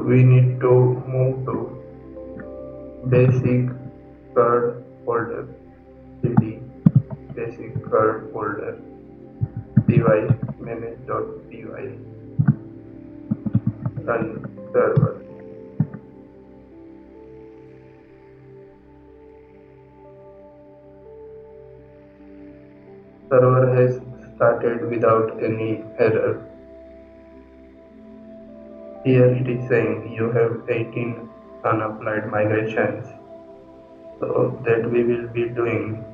we need to move to basic CRUD folder, cd basic CRUD folder, py manage.py, run server. Server has started without any error. Here it is saying you have 18 unapplied migrations, so that we will be doing.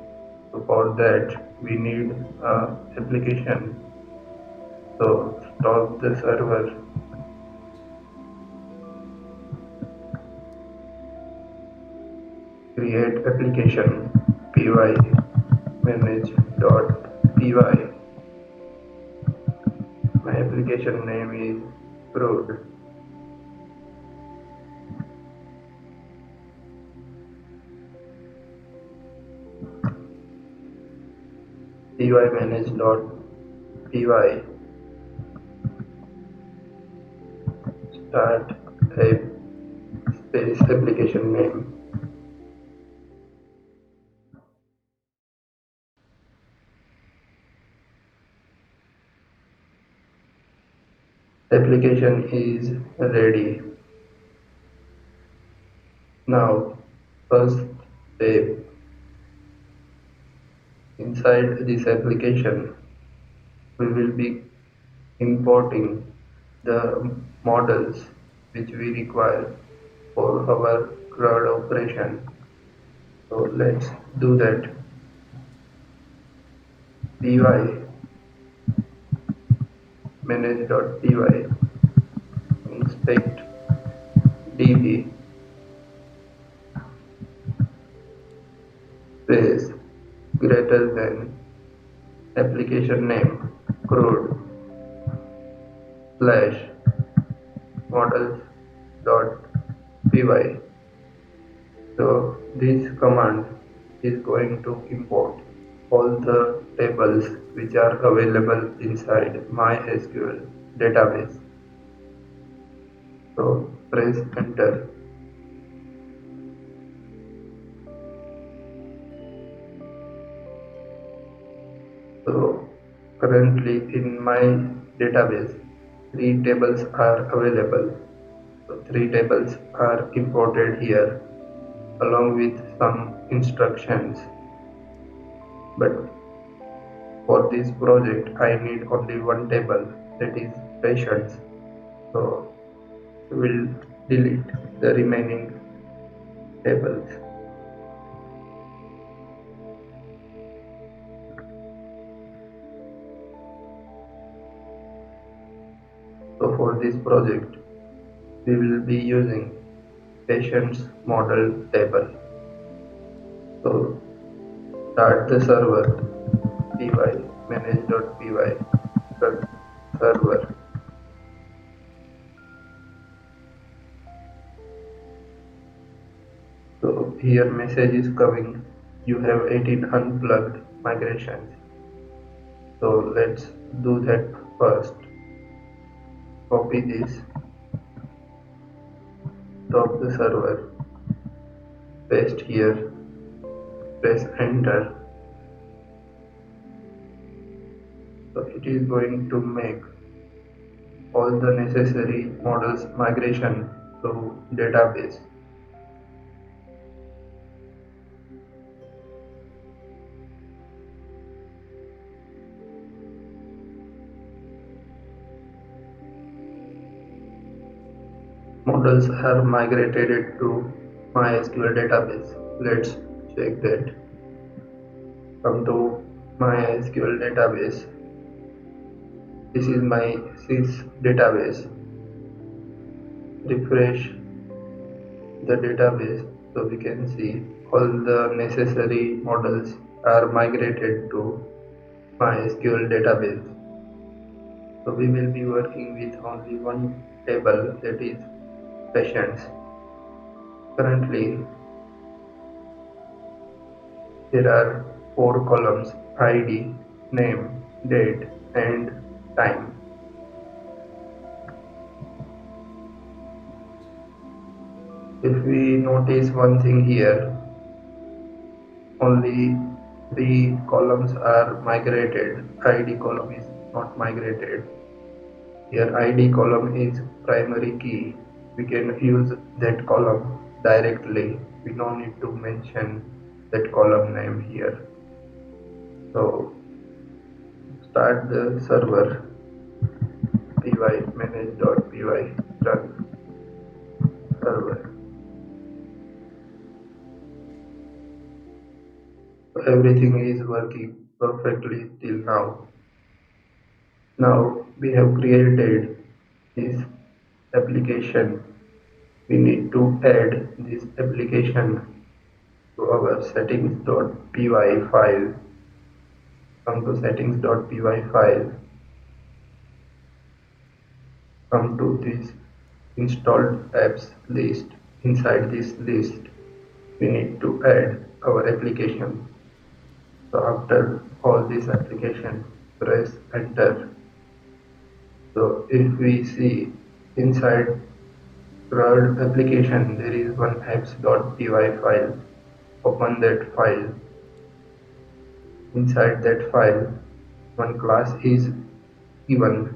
So for that we need a application. So stop the server, create application, py manage.py. My application name is CRUD. py manage.py, start type space application name. Application is ready. Now first step, inside this application we will be importing the models which we require for our CRUD operation. So let's do that. py manage.py, inspect db space greater than application name CRUD slash models.py. So this command is going to import all the tables which are available inside MySQL database. So press enter. So currently in my database 3 tables are available. So 3 tables are imported here along with some instructions. But for this project I need only one table, that is patients. So we will delete the remaining tables. So for this project we will be using patients model table. So start the server, py manage.py server. So here message is coming, you have 18 unplugged migrations. So let's do that first. Copy this, stop the server, paste here, press enter. So it is going to make all the necessary models migration to database. Models are migrated to MySQL database. Let's check that. Come to MySQL database. This is my sys database. Refresh the database so we can see all the necessary models are migrated to MySQL database. So we will be working with only one table, that is patients. Currently there are 4 columns: ID, name, date and time. If we notice one thing here, only three columns are migrated. ID column is not migrated. Here ID column is primary key. We can use that column directly. We don't need to mention that column name here. So start the server py manage.py run server. So everything is working perfectly till now. Now we have created this application. We need to add this application to our settings.py file. Come to settings.py file. Come to this installed apps list. Inside this list, we need to add our application. So after all this application, press enter. So if we see inside CRUD application, there is one apps.py file. Open that file. Inside that file, one class is given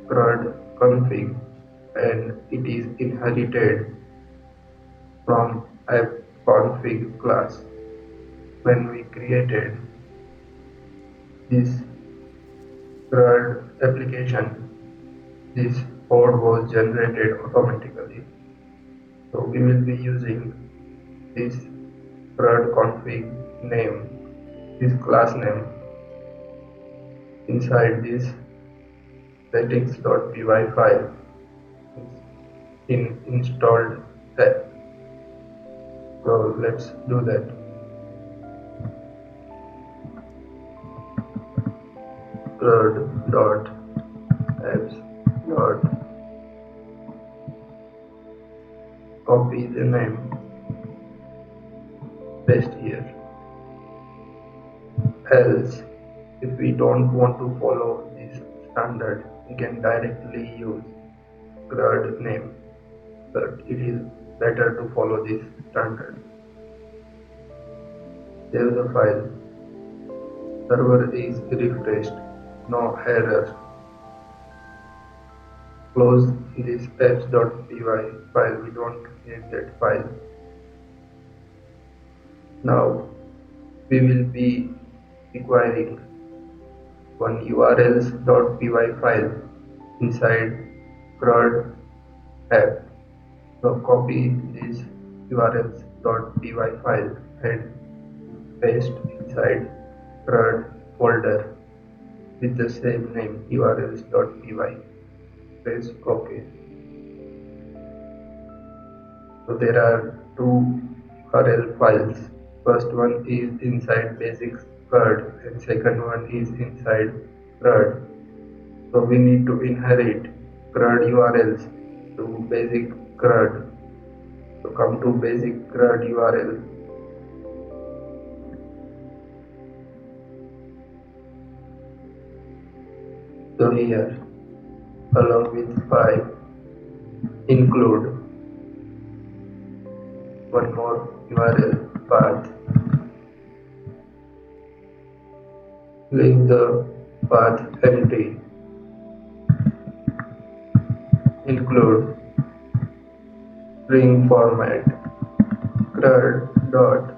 CRUD config, and it is inherited from app config class. When we created this CRUD application, this code was generated automatically. So we will be using this CRUD config name, this class name inside this settings.py file in installed app. So let's do that. CRUD.apps dot copy the name, paste here. Else, if we don't want to follow this standard, we can directly use CRUD name, but it is better to follow this standard. Save the file. Server is refreshed, no error. Close this apps.py file, we don't need that file. Now we will be requiring one urls.py file inside CRUD app. So copy this urls.py file and paste inside CRUD folder with the same name urls.py. Press OK. So there are two URL files. First one is inside basics CRUD and second one is inside CRUD. So we need to inherit CRUD URLs to basic CRUD. So come to basic CRUD URL. So here, along with 5, include one more URL path. Leave the path empty. Include string format crud.urls.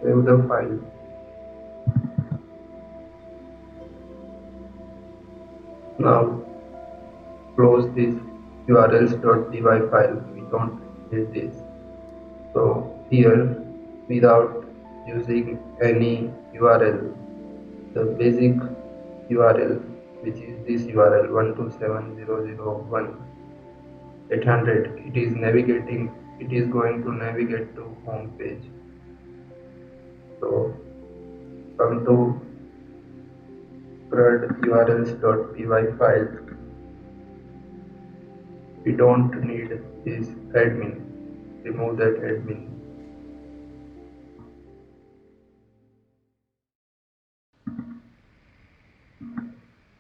Save the file. Now close this urls.py file. We don't need this. So here, without using any URL, the basic URL, which is this URL 127.0.0.1.800, it is navigating. It is going to navigate to home page. So come to CRUD urls.py file. We don't need this admin. Remove that admin.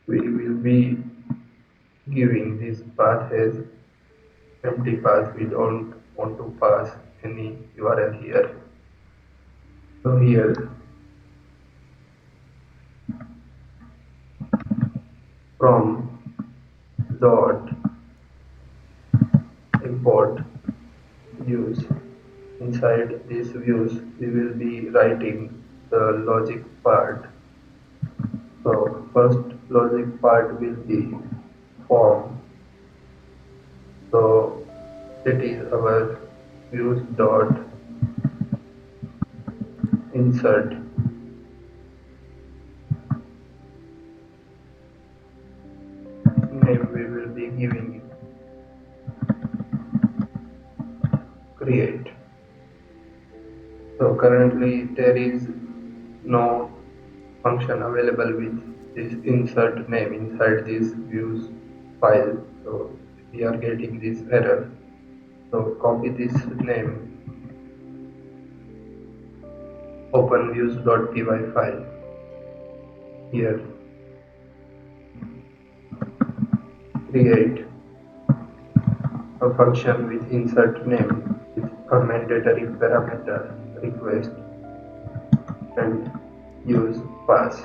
We will be giving this path as empty path. We don't want to pass any URL here. So here from dot import views. Inside these views we will be writing the logic part. So first logic part will be form. So it is our views dot insert name. We will be giving it create. So currently there is no function available with this insert name inside this views file. So we are getting this error. So copy this name, open views.py file. Here create a function with insert name with a mandatory parameter request and use pass.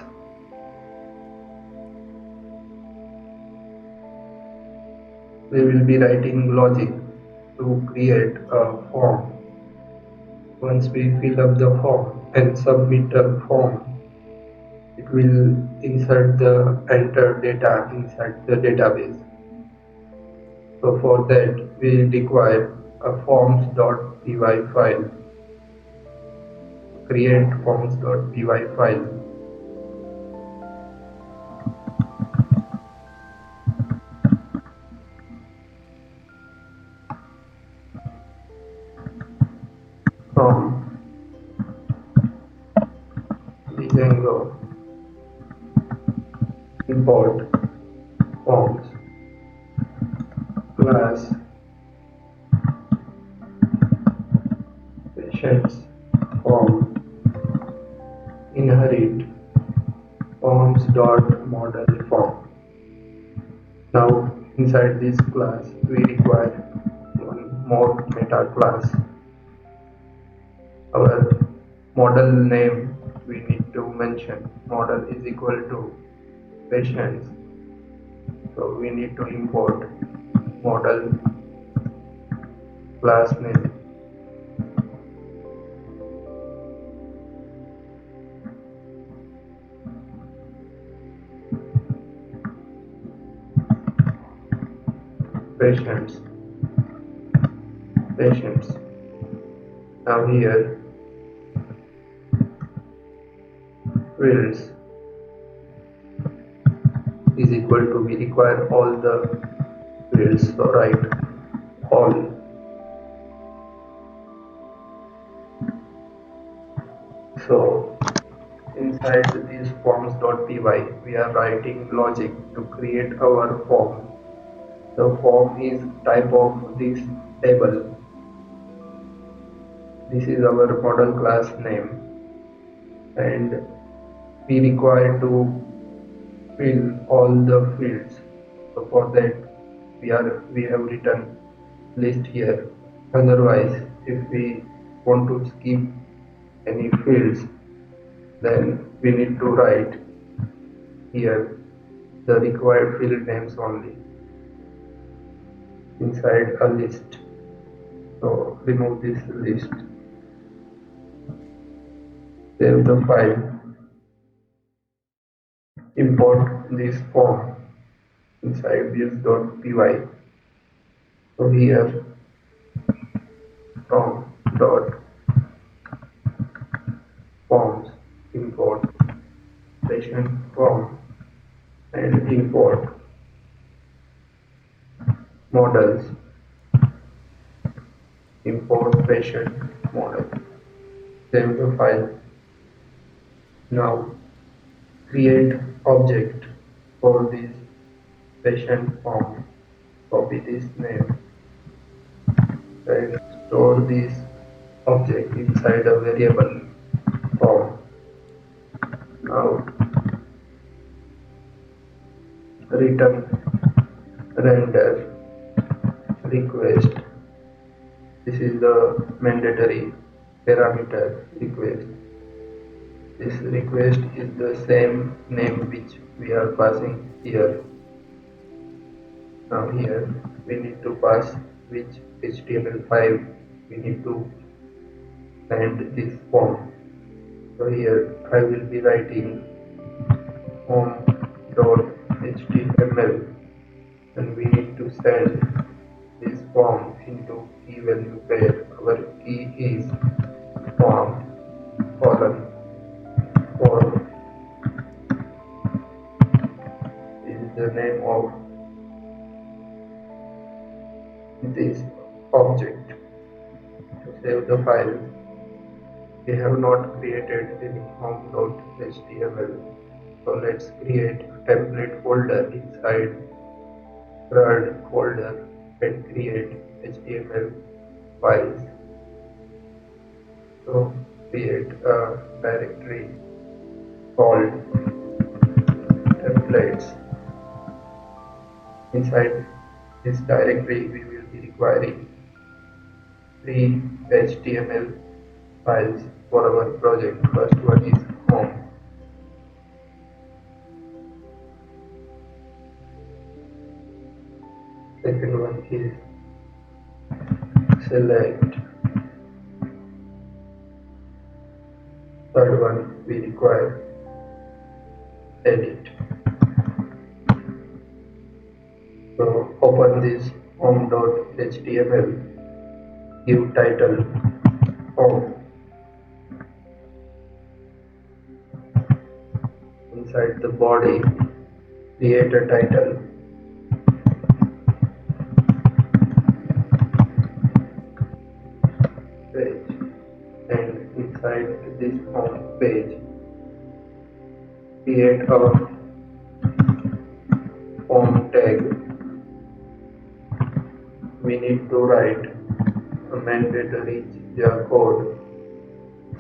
We will be writing logic to create a form. Once we fill up the form and submit a form, it will insert the entered data inside the database. So for that we require a forms.py file. Create forms.py file. From Django import forms class patients form inherit forms.ModelForm. Now inside this class we require one more meta class. Our model name we need to mention model is equal to patients. So we need to import model class name. Patients. Now here fields is equal to we require all the fields, so write all. So inside this forms.py we are writing logic to create our form. The form is type of this table. This is our model class name and we require to fill all the fields. So for that we have written list here. Otherwise if we want to skip any fields then we need to write here the required field names only inside a list. So remove this list, save the file, import this form inside views.py. So here from dot forms import patient form and import models, import patient model, save the file. Now create object for this patient form, copy this name and store this object inside a variable form. Now return render request. This is the mandatory parameter request. This request is the same name which we are passing here. Now here we need to pass which HTML file we need to send this form. So here I will be writing home.html and we need to send this form into key value pair. Our key is form form is the name of this object. To save the file, we have not created any home.html, so let's create a template folder inside CRUD folder and create HTML files. So create a directory called templates. Inside this directory we will be requiring 3 HTML files for our project. First one is home. Second one is select. Third one we require edit. So open this home.html, give title home. Inside the body, create a title. Page. And inside this home page, create a form tag. We need to write a mandatory code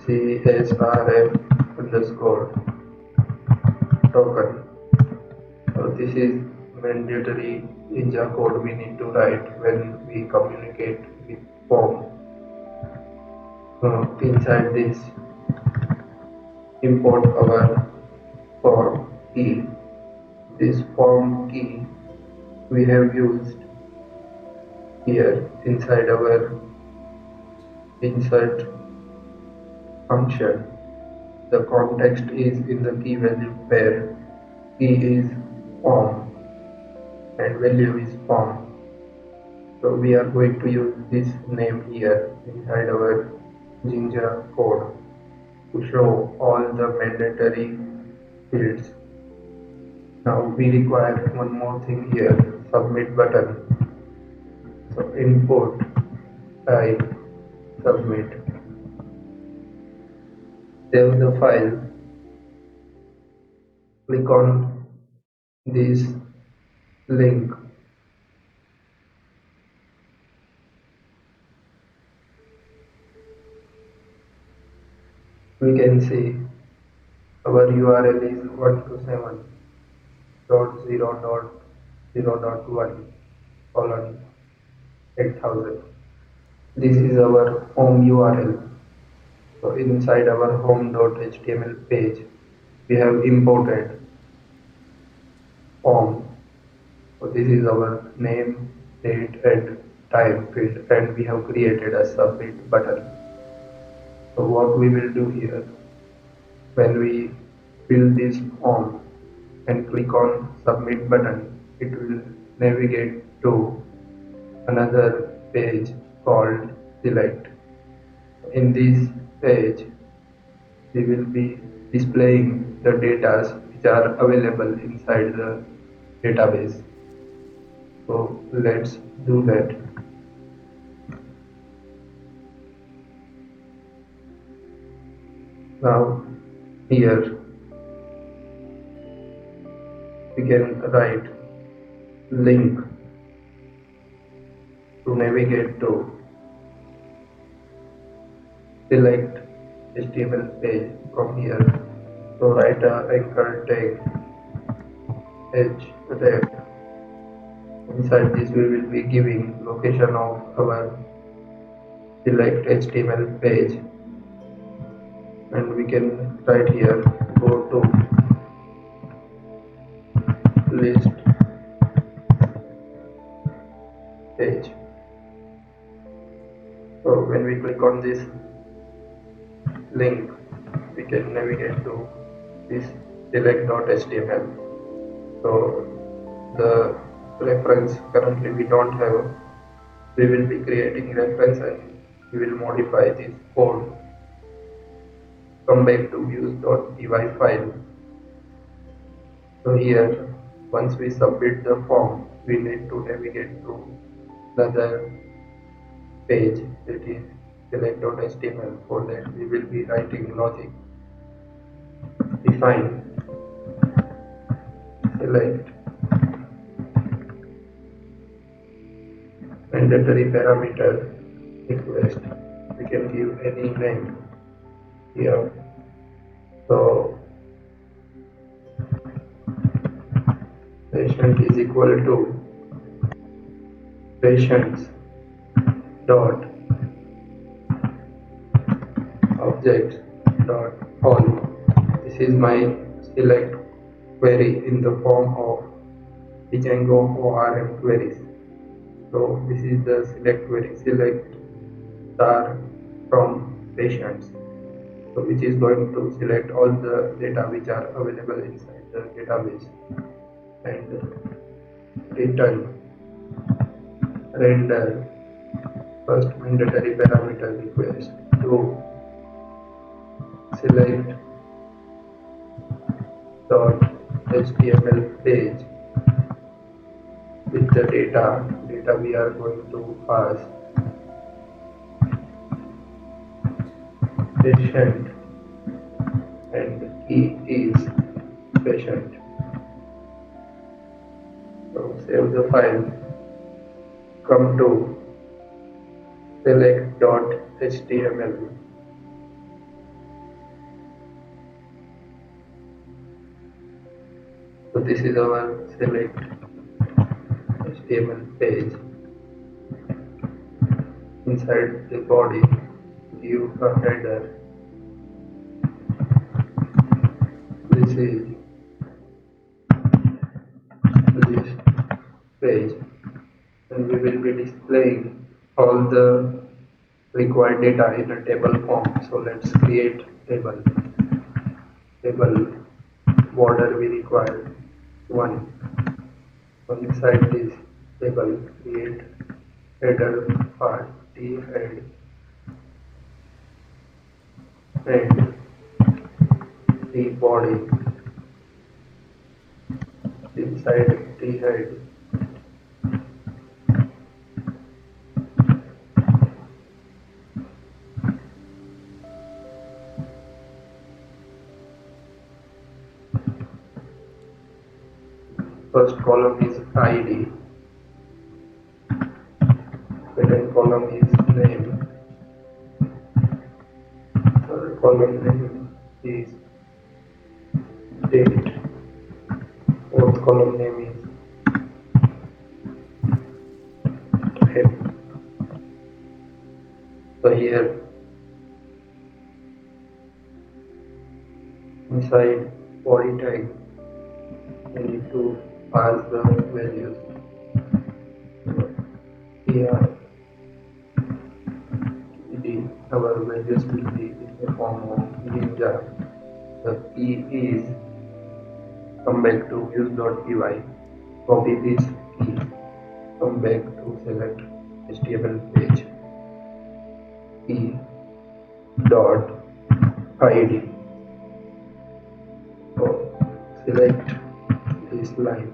CSRF underscore token. So this is mandatory ninja code we need to write when we communicate with form. Inside this, import our form key. This form key we have used here inside our insert function. The context is in the key value pair. Key is form and value is form. So we are going to use this name here inside our Jinja code to show all the mandatory fields. Now we require one more thing here, submit button. So input type submit. Save the file. Click on this link. We can see our URL is 127.0.0.1:8000. This is our home URL. So inside our home.html page, we have imported form. So this is our name, date and time field, and we have created a submit button. So what we will do here, when we fill this form and click on submit button, it will navigate to another page called select. In this page, we will be displaying the data which are available inside the database. So let's do that. Now here we can write link to navigate to select HTML page from here. So write a anchor tag href Inside this we will be giving location of our select HTML page, and we can write here go to list page. So when we click on this link, we can navigate to this select.html. So the reference currently we don't have, we will be creating reference and we will modify this code. Come back to views.py file. So here, once we submit the form, we need to navigate to another page, that is select.html. For that we will be writing logic. Define select mandatory parameter request. We can give any name here. So patient is equal to patients dot objects dot all. This is my select query in the form of Django ORM queries. So this is the select query, select star from patients, so which is going to select all the data which are available inside the database, and return render first mandatory parameter request to select dot html page with the data we are going to pass patient and key is patient. So save the file, come to select.html. So this is our select HTML page. Inside the body, give a header. This is this page, and we will be displaying all the required data in a table form. So let's create table border we require 1. So inside this table create header part t head and t body. Inside t head first column is id, second column is name, third column name is date, fourth column name is type. So here inside body tag we need to pass the values. Here our values will be in the form of ninja. The key is, come back to views.py, copy this key, come back to select HTML page, key dot id. So select this line.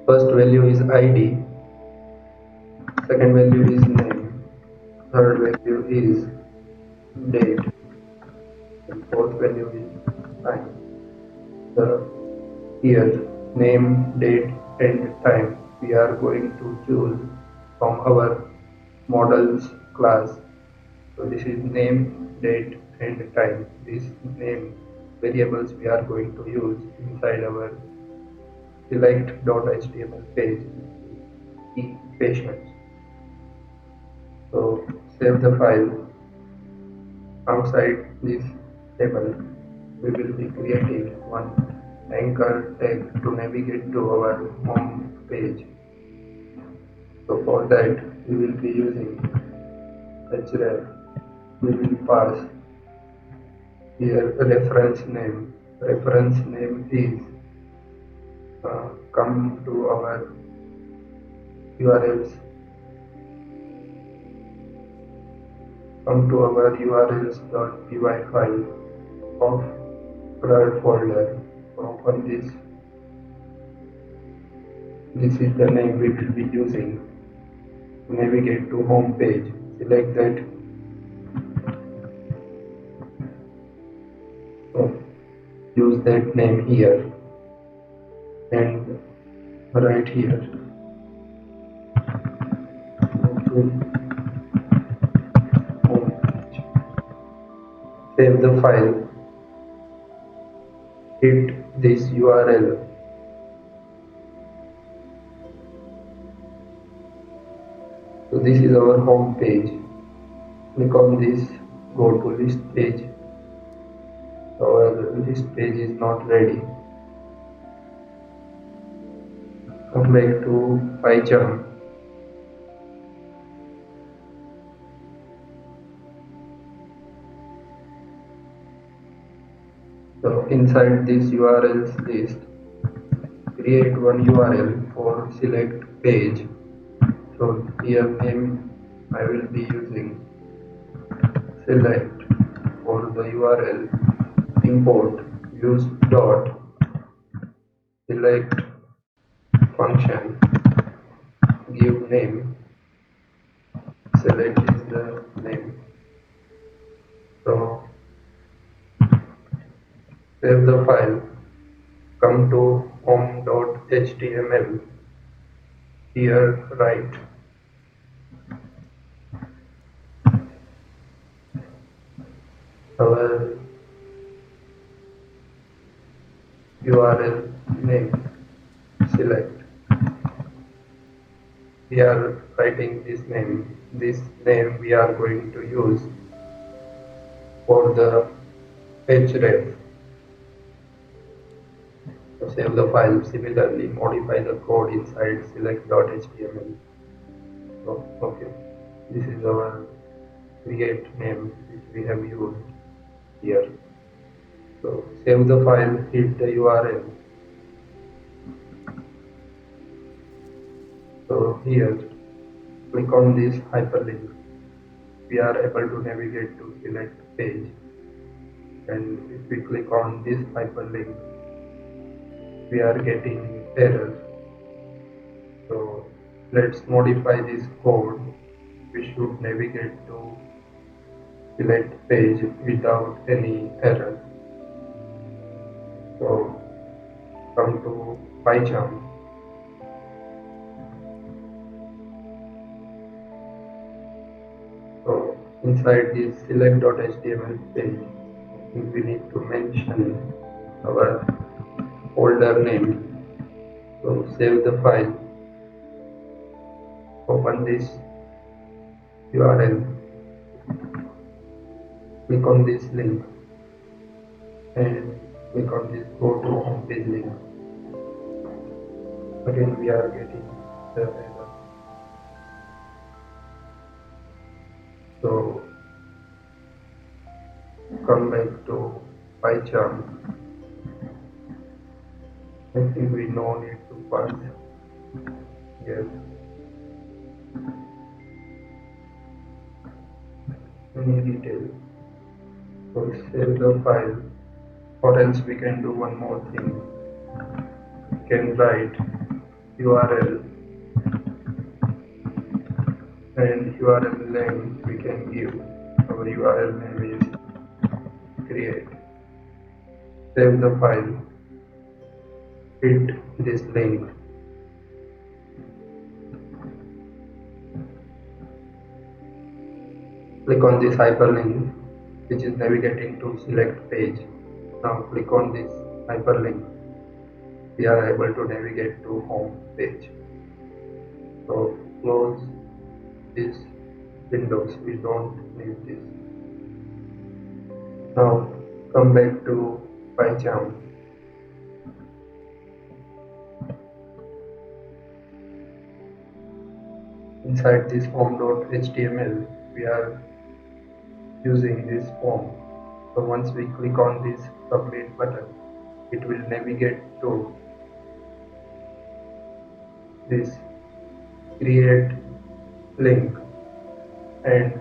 First value is id, second value is name, third value is date, and fourth value is time. The here name, date and time we are going to choose from our models class. So this is name, date and time. This name variables we are going to use inside our select.html page. Be patient. So save the file. Outside this table, we will be creating one anchor tag to navigate to our home page. So for that, we will be using href. We will pass here a reference name. Reference name is come to our URLs. Come to our urls.py file of CRUD folder. Open this. This is the name we will be using to navigate to home page. Select that. So use that name here and right here. Go to home page. Save the file. Hit this URL. So this is our home page. Click on this, go to list page. Our list page is not ready. Come back to PyCharm. So inside this URLs list, create one URL for select page. So here name I will be using select. For the URL, import use dot select function, give name, select is the name. So save the file, come to home.html, here write our URL name, select. We are writing this name we are going to use for the href. So save the file. Similarly, modify the code inside select.html. So, okay, this is our create name which we have used here. So save the file, hit the URL. So here, click on this hyperlink. We are able to navigate to select page. And if we click on this hyperlink, we are getting error. So let's modify this code. We should navigate to select page without any error. So come to PyCharm. So inside this select.html page, I think we need to mention our folder name. So save the file, open this URL, click on this link and click on this go to home page link. Again we are getting the error. So come back to PyCharm. I think we no need to pass here any detail. So save the file, or else we can do one more thing. We can write URL and URL name we can give. Our URL name is create. Save the file, hit this link. Click on this hyperlink which is navigating to select page. Now click on this hyperlink. we are able to navigate to home page. So close this windows, we don't need this. Now come back to PyCharm. Inside this home.html, we are using this form. So once we click on this submit button, it will navigate to this create link, and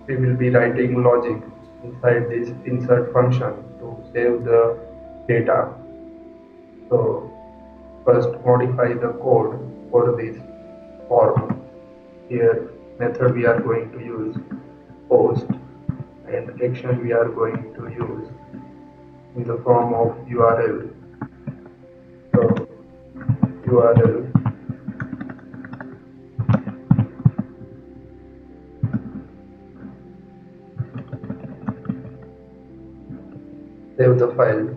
we will be writing logic inside this insert function to save the data. So first modify the code for this form. Here method we are going to use post, and action we are going to use in the form of URL. So URL save the file.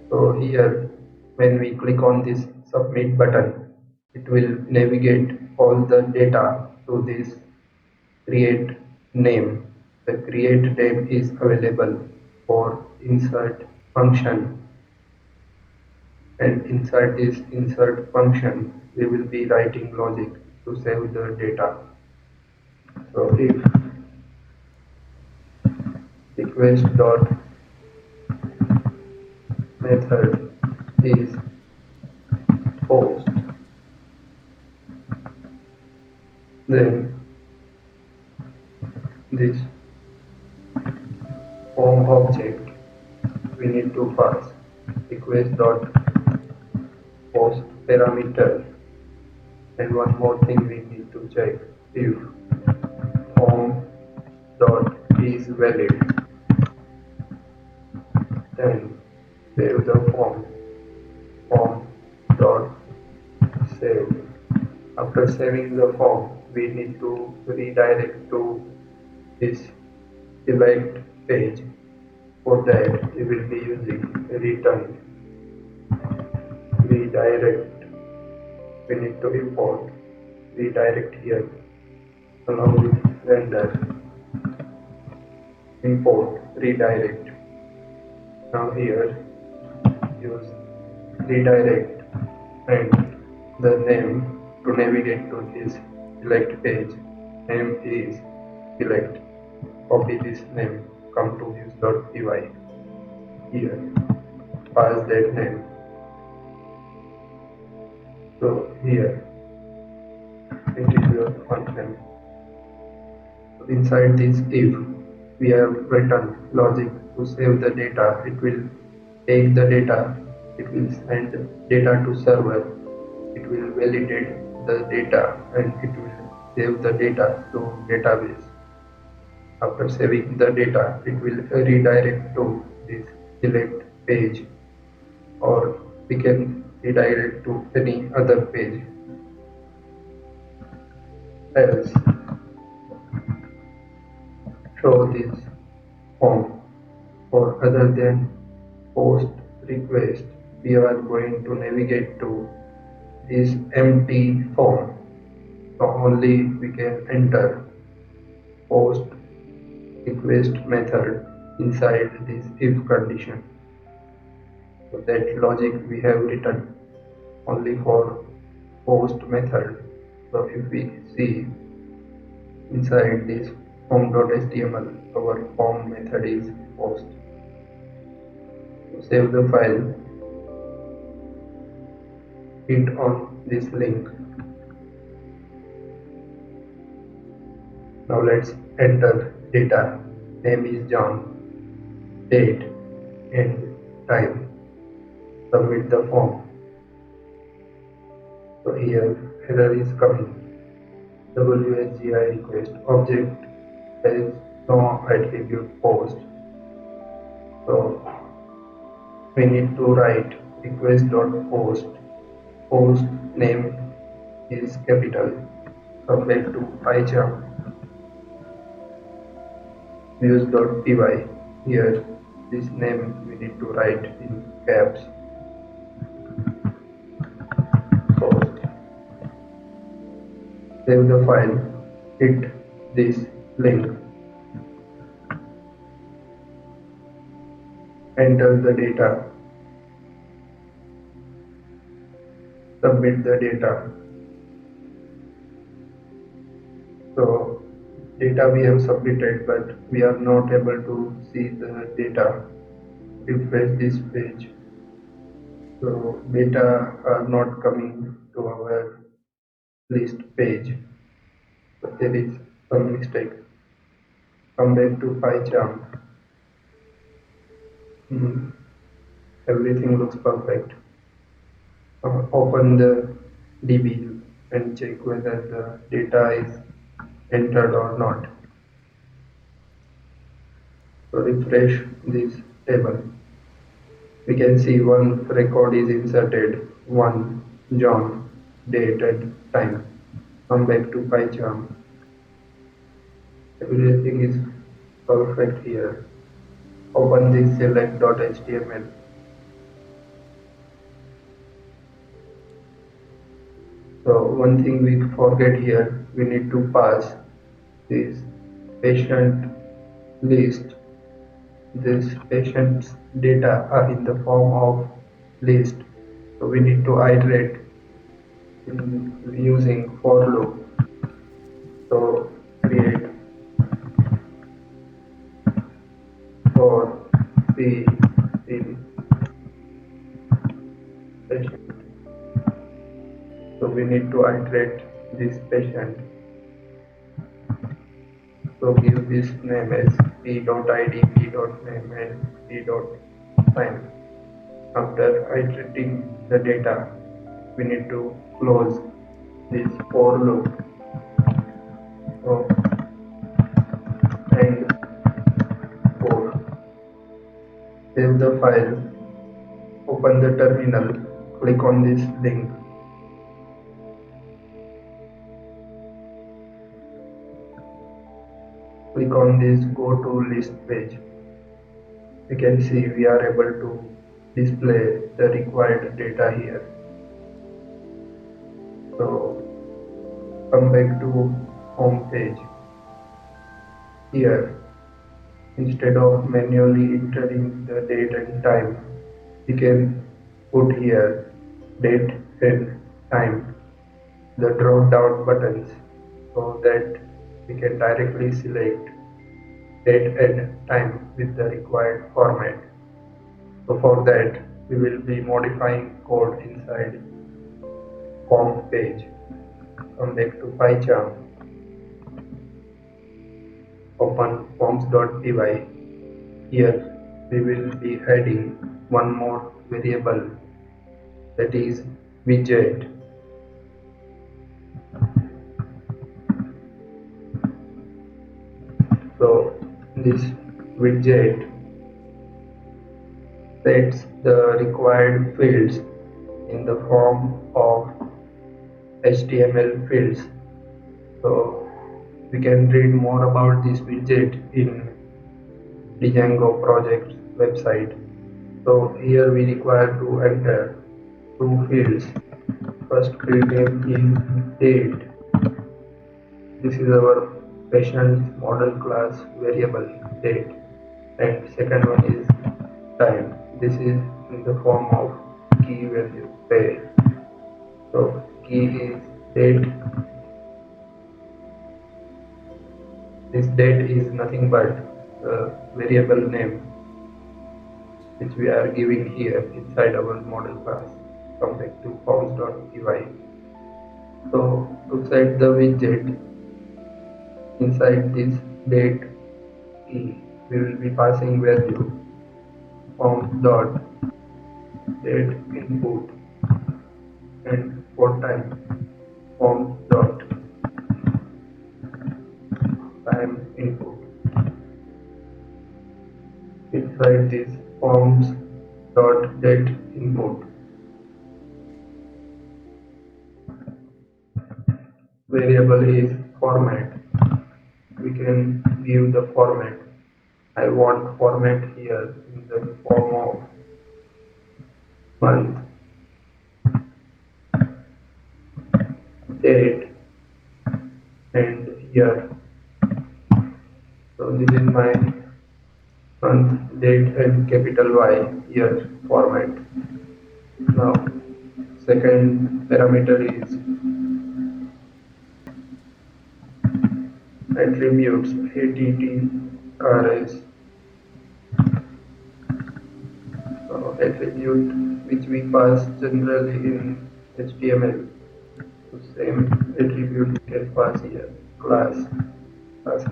So here when we click on this submit button, it will navigate all the data to this create name. The create name is available for insert function, and inside this insert function we will be writing logic to save the data. So if request dot method is post, then this form object we need to pass request dot post parameter, and one more thing we need to check, if form dot is valid, then save the form dot save. After saving the form, we need to redirect to this select page. For that we will be using return redirect. We need to import redirect here along with render import redirect. Now here use redirect and the name to navigate to this select page. Name is select. Copy this name, come to use.py. Here pass that name. So here it is your function. So inside this if we have written logic to save the data, it will take the data, it will send data to server, it will validate the data, and it will save the data to database. After saving the data, it will redirect to this select page, or we can redirect to any other page. Else show this form, or other than post request, we are going to navigate to this empty form. So only we can enter post request method inside this if condition. So that logic we have written only for post method. So if we see inside this form.html, our form method is post. So save the file, hit on this link. Now let's enter data. Name is John, date and time. Submit the form. So here error is coming. WSGI request object has no attribute post. So we need to write request.post. Post name is capital. Come back to PyCharm. Use.py. Here this name we need to write in caps. Save the file, hit this link, enter the data, submit the data. So data we have submitted, but we are not able to see the data. Refresh this page. So data are not coming to our list page. But there is some mistake. Come back to PyCharm. Everything looks perfect. Open the DB and check whether the data is entered or not. So refresh this table. We can see one record is inserted, 1 John, date and time. Come back to PyCharm. Everything is perfect here. Open this select.html. So one thing we forget here, we need to pass this patient list. This patient's data are in the form of list. So we need to iterate using for loop. So create for c in patient. So we need to iterate this patient. So give this name as p.id, p.name and p.time. After iterating the data, we need to close this for loop. So and for save the file, open the terminal, click on this link. Click on this go to list page. You can see we are able to display the required data here. So come back to home page. Here, instead of manually entering the date and time, we can put here date and time, the drop down buttons, so that we can directly select date and time with the required format. So for that, we will be modifying code inside form page. Come back to PyCharm. Open forms.py. Here we will be adding one more variable, that is widget. So this widget sets the required fields in the form of HTML fields. So we can read more about this widget in Django project website. So here we require to enter two fields. First field name is date. This is our patient's model class variable date, and second one is time. This is in the form of key value pair. So key is date. This date is nothing but the variable name which we are giving here inside our model class. Come back to forms.py. So to set the widget inside this date key, we will be passing value forms dot date input, and for time forms dot time input. Inside this forms dot date input, variable is format. We can give the format. I want format here in the form of month, date, and year. So this is my month, date and capital Y year format. Now second parameter is attributes ATTRS. Attribute which we pass generally in HTML. So same attribute we can pass here. Class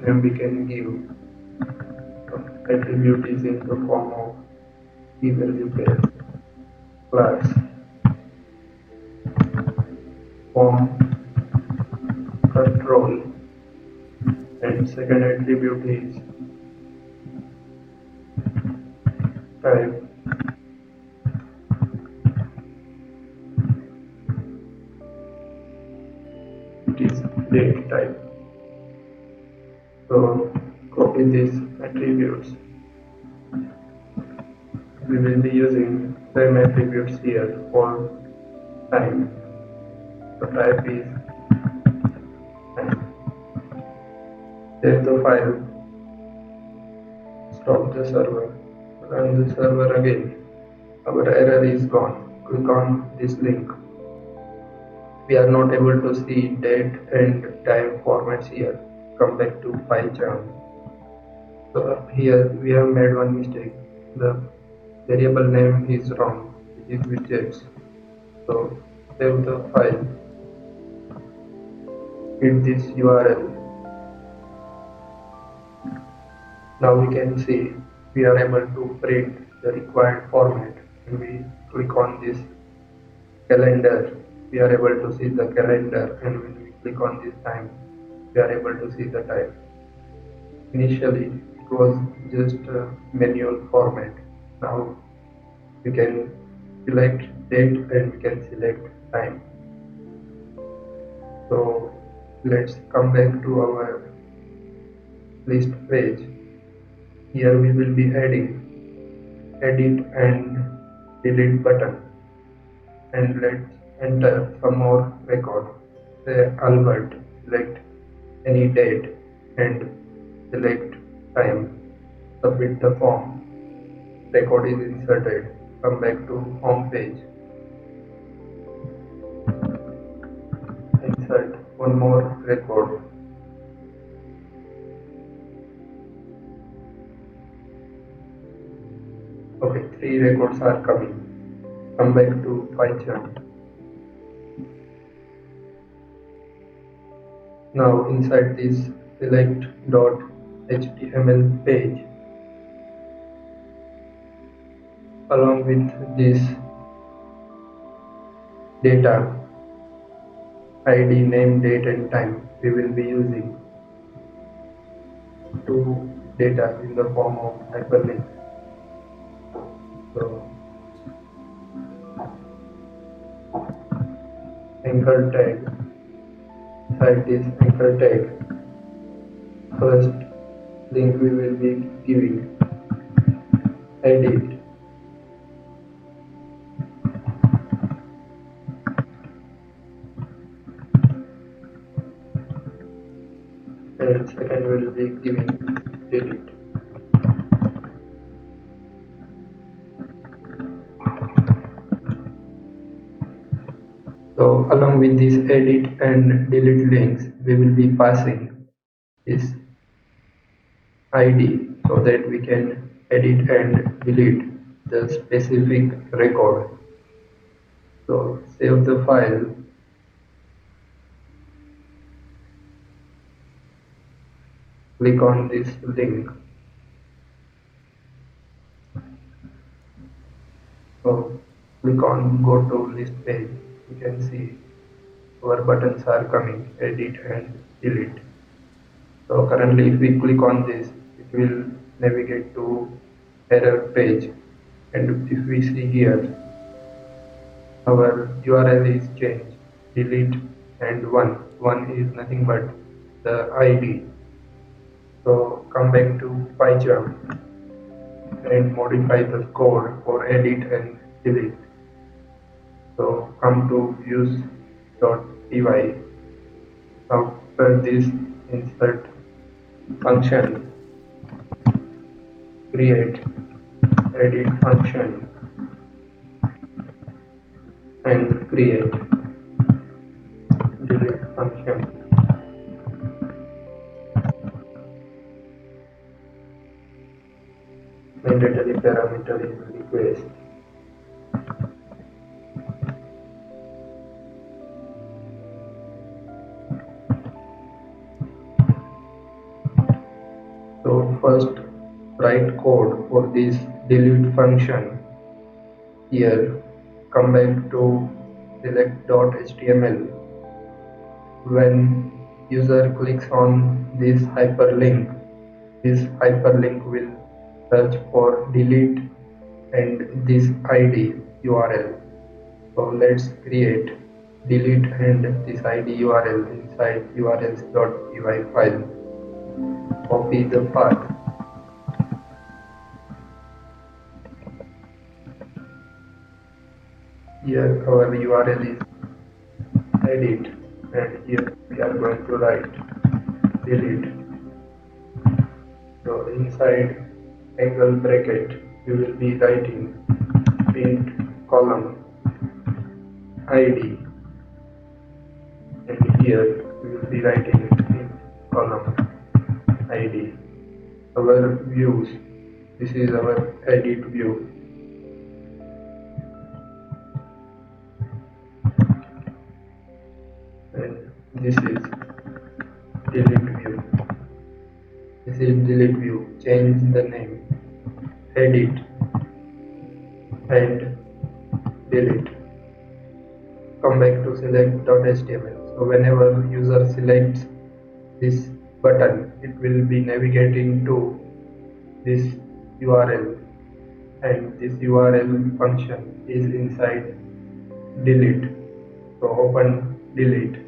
name we can give. Attribute is in the form of key value pair. Class form control, and second attribute is type. It is date type. So copy these attributes. We will be using same attributes here for time. So type is time. Save the file. Stop the server. Run the server again. Our error is gone. Click on this link. We are not able to see date and time formats here. Come back to PyCharm. So here we have made one mistake. The variable name is wrong. It is widgets. So save the file. Hit this URL. Now we can see we are able to print the required format. When we click on this calendar, we are able to see the calendar, and when we click on this time, we are able to see the time. Initially it was just a manual format. Now we can select date and we can select time. So let's come back to our list page. Here we will be adding edit and delete button, and let's enter some more record. Say Albert, select any date and select time. Submit the form. Record is inserted. Come back to home page. Insert one more record. Okay, 3 records are coming. Come back to PyCharm. Now inside this select.html page, along with this data, ID, name, date and time, we will be using two data in the form of hyperlinks. So anchor tag, inside this anchor tag, first link we will be giving edit, and second we will be giving delete. So along with this edit and delete links, we will be passing this ID so that we can edit and delete the specific record. So save the file. Click on this link. So click on go to list page. You can see our buttons are coming, edit and delete. So currently if we click on this, it will navigate to error page, and if we see here, our URL is changed, delete and 1 is nothing but the ID. So come back to PyCharm and modify the code for edit and delete. So come to views.py. Now For this insert function, create edit function and create delete function. Mandatory parameter is request. So first write code for this delete function. Here come back to select.html. When user clicks on this hyperlink will search for delete and this ID URL. So let's create delete and this ID URL inside urls.py file. Copy the path. Here our URL is edit and here we are going to write delete. So inside angle bracket we will be writing print column ID and here we will be writing print column ID. Our views, this is our edit view. And this is delete view. This is delete view. Change the name, edit and delete. Come back to select.html. So whenever user selects this button, it will be navigating to this URL and this URL function is inside delete. So open delete.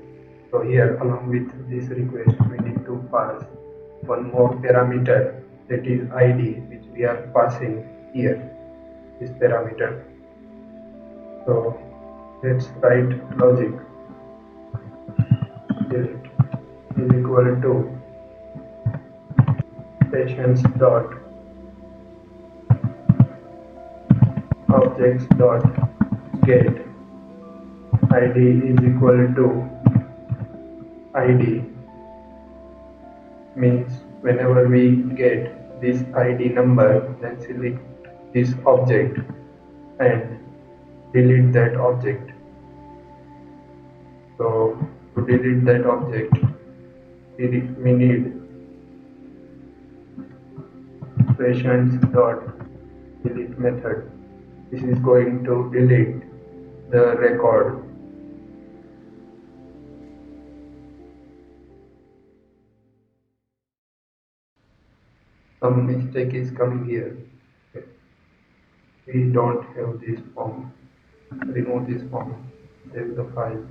So here along with this request we need to pass one more parameter, that is ID, which we are passing here, this parameter. So let's write logic. Delete is equal to patients dot objects dot get ID is equal to ID, means whenever we get this ID number, then select this object and delete that object. So to delete that object we need patients dot delete method. This is going to delete the record. Some mistake is coming here. We don't have this form. Remove this form. Save the file.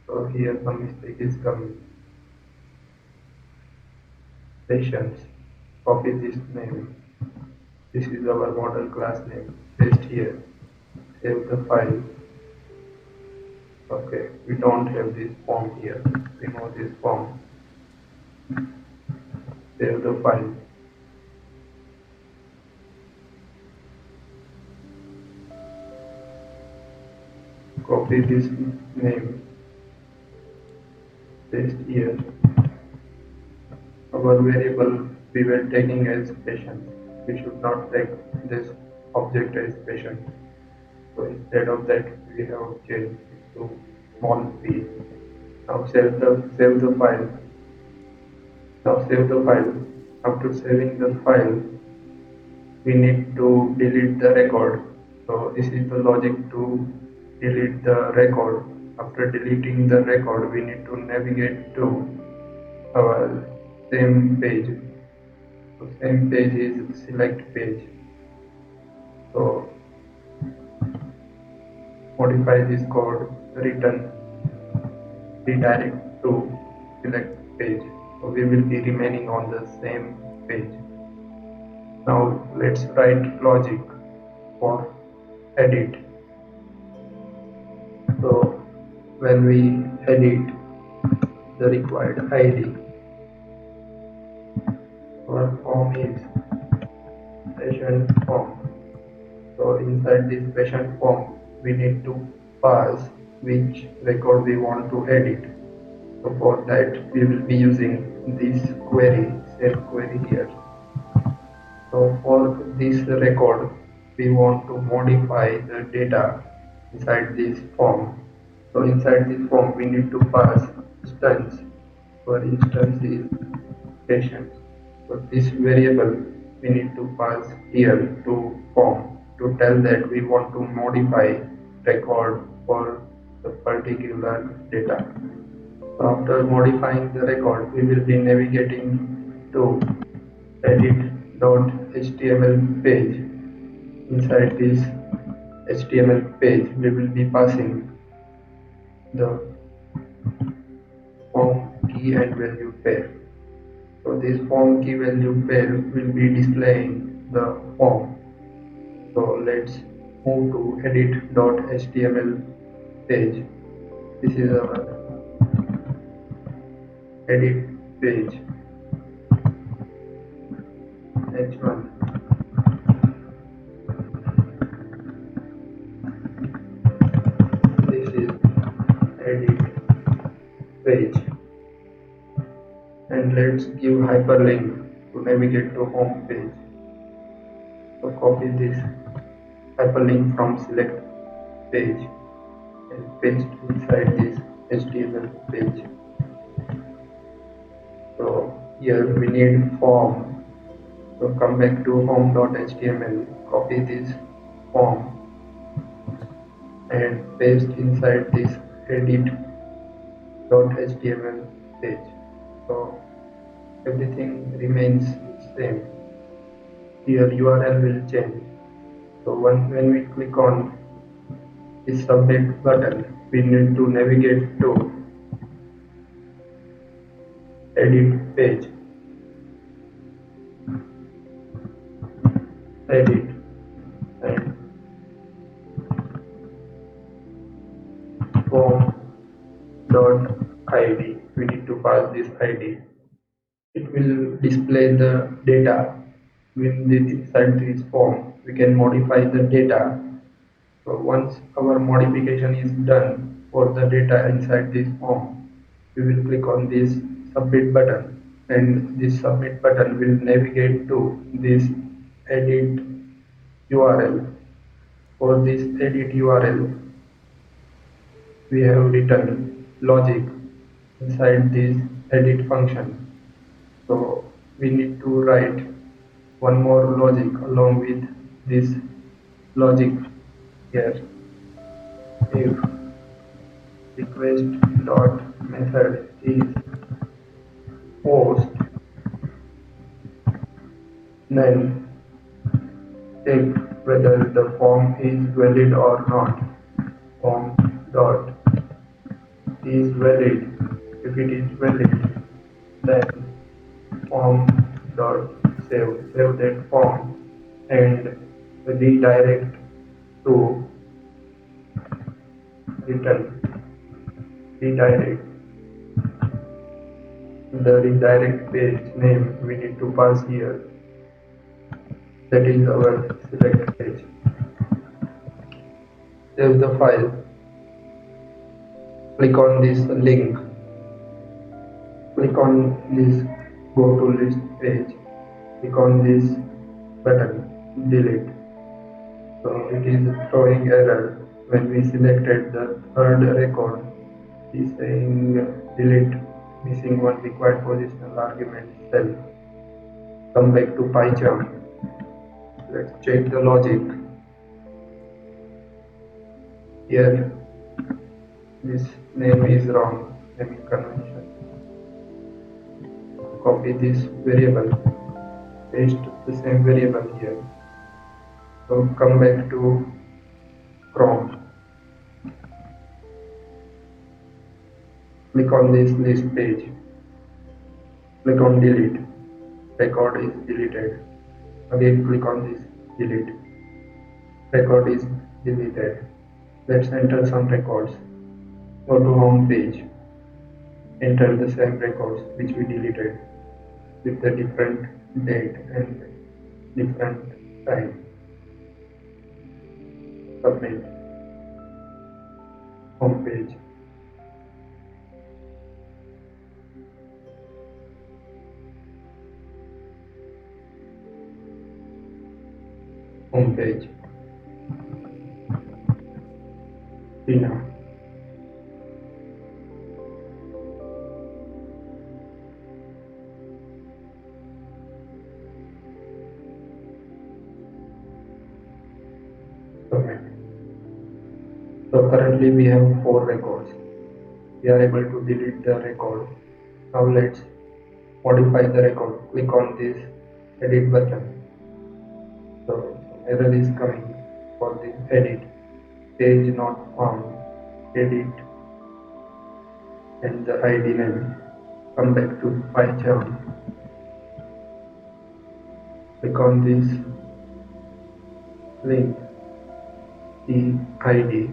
So here some mistake is coming. Patients. Copy this name. This is our model class name. Paste here. Save the file. Okay, we don't have this form here. Remove this form. Save the file. Copy this name. Paste here. Our variable we were taking as patient. We should not take this object as patient. So instead of that, we have changed it to small p. Now save the file. Now save the file. After saving the file, we need to delete the record. So this is the logic to delete the record. After deleting the record, we need to navigate to our same page. So same page is select page. So modify this code, return redirect to select page. So we will be remaining on the same page. Now let's write logic for edit. So when we edit, the required ID. Our form is patient form. So inside this patient form, we need to pass which record we want to edit. So for that, we will be using this query, save query here. So for this record, we want to modify the data inside this form. So inside this form, we need to pass instance. For instance is patient. So this variable we need to pass here to form to tell that we want to modify record for the particular data. So after modifying the record, we will be navigating to edit.html page. Inside this HTML page, we will be passing the form key and value pair. So this form key value pair will be displaying the form. So let's move to edit.html page. This is our edit page h1. This is edit page, and let's give hyperlink to navigate to home page. So copy this hyperlink from select page and paste inside this HTML page. So here we need form. So come back to home.html, copy this form and paste inside this edit.html page. So everything remains same. Here URL will change. So when we click on this submit button, we need to navigate to edit page, edit, and form.id. We need to pass this ID. It will display the data inside this form. We can modify the data. So once our modification is done for the data inside this form, we will click on this submit button, and this submit button will navigate to this edit URL. For this edit URL, we have written logic inside this edit function. So we need to write one more logic along with this logic here. If request dot method is post, then check whether the form is valid or not. Form dot is valid. If it is valid, then form dot save that form and redirect to return. Redirect. The redirect page name we need to pass here. That is our select page. Save the file. Click on this link. Click on this go to list page. Click on this button, delete. So it is throwing error when we selected the third record. It is saying delete, missing one required positional argument cell. Come back to PyCharm. Let's check the logic. Here this name is wrong, naming convention. Copy this variable, paste the same variable here. So come back to Chrome. Click on this list page. Click on delete. Record is deleted. Again click on this delete. Record is deleted. Let's enter some records. Go to home page. enter the same records which we deleted with the different date and different time. Submit. Home page. Home page. Tina. Submit. So currently we have 4 records. We are able to delete the record. Now let's modify the record. Click on this edit button. So error is coming for this edit. Page not found. Edit and the ID name. Come back to PyCharm. Click on this link. The ID.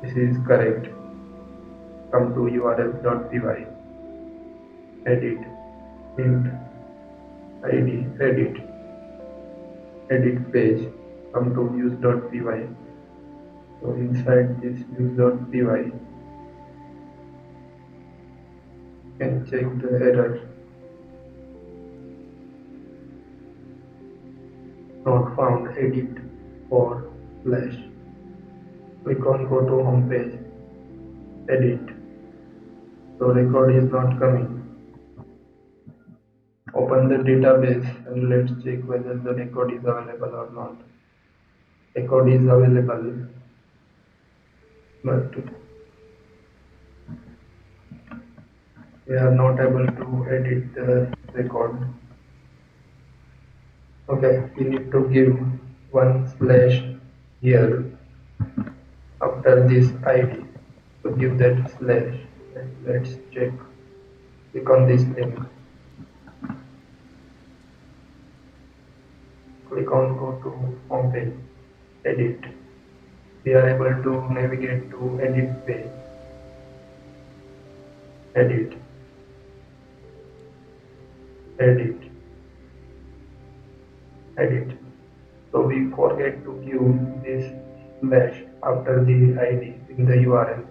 This is correct. Come to url.py. Edit. Int ID. Edit page. Come to use.py. So inside this use.py, you can check the error. Not found. Edit for flash. Click on go to home page. Edit. So record is not coming. Open the database and let's check whether the record is available or not. Record is available, but we are not able to edit the record. Okay, we need to give one slash here after this ID. So give that slash and let's check. Click on this link. Click on go to home page. Edit. We are able to navigate to edit page. Edit. So we forget to give this slash after the ID in the URL.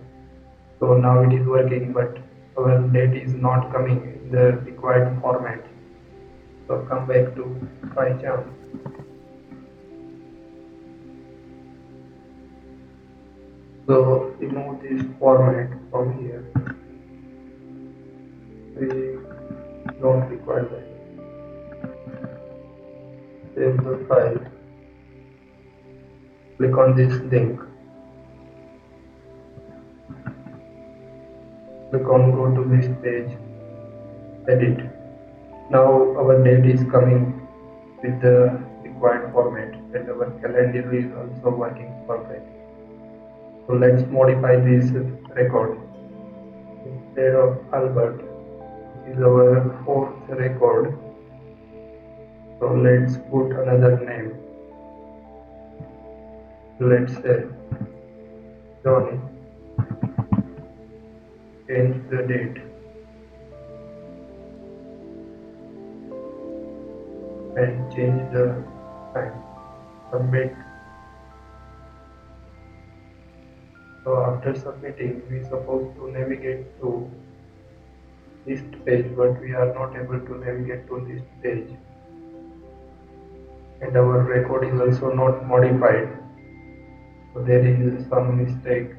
So now it is working, but our date is not coming in the required format. So come back to PyCharm. So remove this format from here. We don't require that. Save the file. Click on this link. Click on go to this page. Edit. Now our date is coming with the required format and our calendar is also working perfect. So let's modify this record. Instead of Albert, this is our 4th record. So let's put another name. Let's say Johnny. Change the date and change the time. Submit. So after submitting, we are supposed to navigate to list page, but we are not able to navigate to list page. And our record is also not modified. So there is some mistake.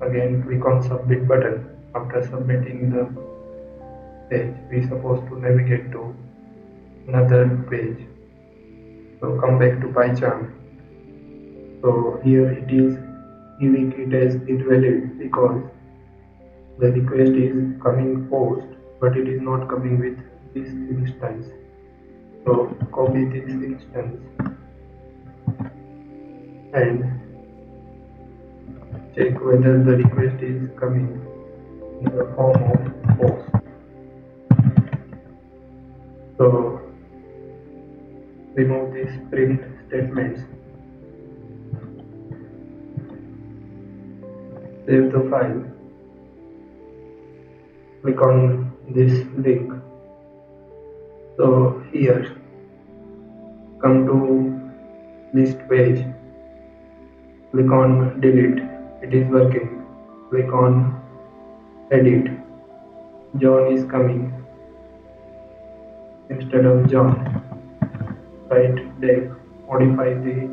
Again, click on submit button. After submitting the page, we are supposed to navigate to another page. So come back to PyCharm. So here it is giving it as invalid because the request is coming post, but it is not coming with this instance. So copy this instance and check whether the request is coming in the form of post. So remove these print statements. Save the file. click on this link. So here, come to list page, click on delete, it is working. Click on edit, John is coming. Instead of John, write Dave, modify the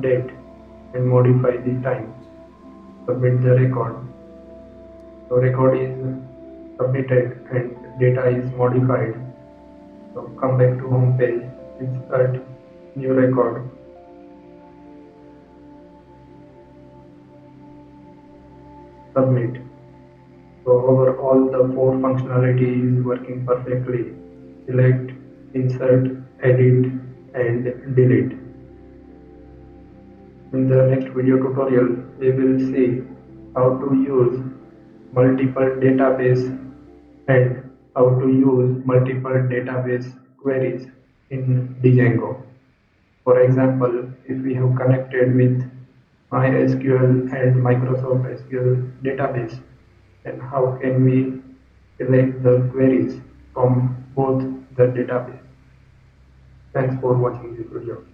date and modify the time. Submit the record. So record is submitted and data is modified. So come back to home page, insert new record. Submit. So overall the four functionality is working perfectly. Select, insert, edit and delete. In the next video tutorial, we will see how to use multiple database and how to use multiple database queries in Django. For example, if we have connected with MySQL and Microsoft SQL database, then how can we select the queries from both the database? Thanks for watching this video.